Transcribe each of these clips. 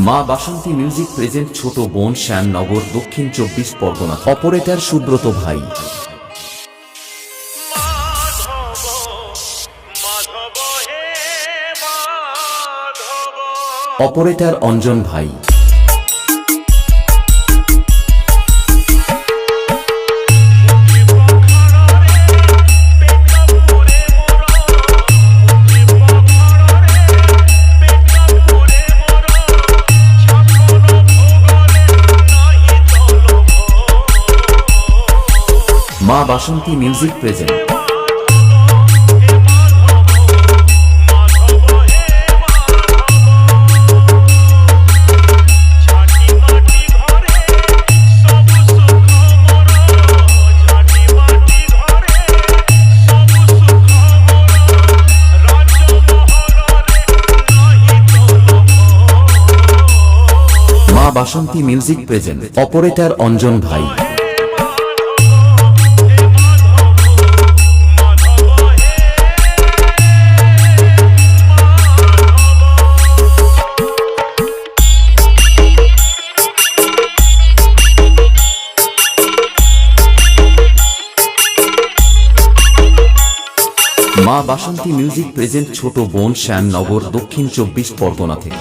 মা বাসন্তী music present ছোট বোন শ্যামনগর দক্ষিণ 24 পরগনা। অপারেটর সুব্রত ভাই, অপারেটর অঞ্জন ভাই, মা বাসন্তী মিউজিক প্রেজেন্ট। মা বাসন্তী মিউজিক প্রেজেন্ট। অপারেটর অঞ্জন ভাই, মা বাসন্তী মিউজিক প্রেজেন্ট ছোট বোন শ্যামনগর দক্ষিণ 24 পরগনা থেকে।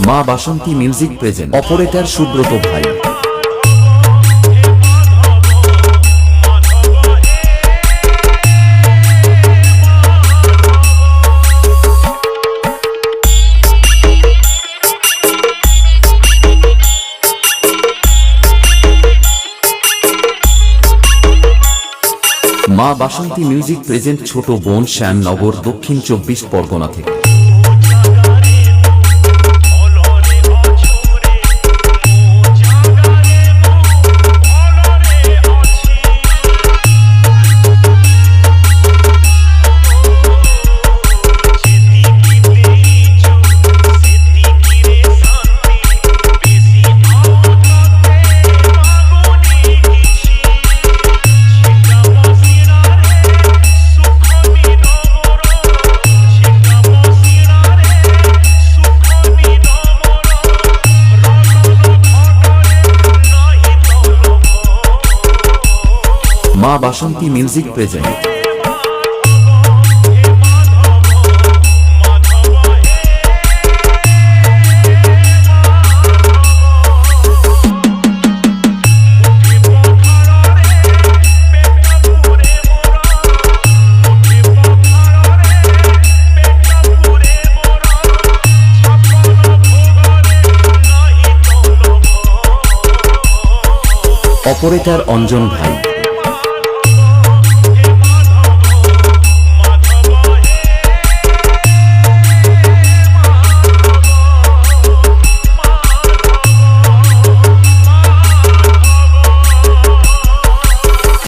মা বাসন্তী মিউজিক প্রেজেন্ট। অপারেটর সুব্রত ভাই, মা বাসন্তী মিউজিক প্রেজেন্ট ছোট বোন শ্যামনগর দক্ষিণ 24 পরগনা থেকে। মা বাসন্তী মিউজিক প্রেজেন্ট। অপারেটর অঞ্জন ভাই।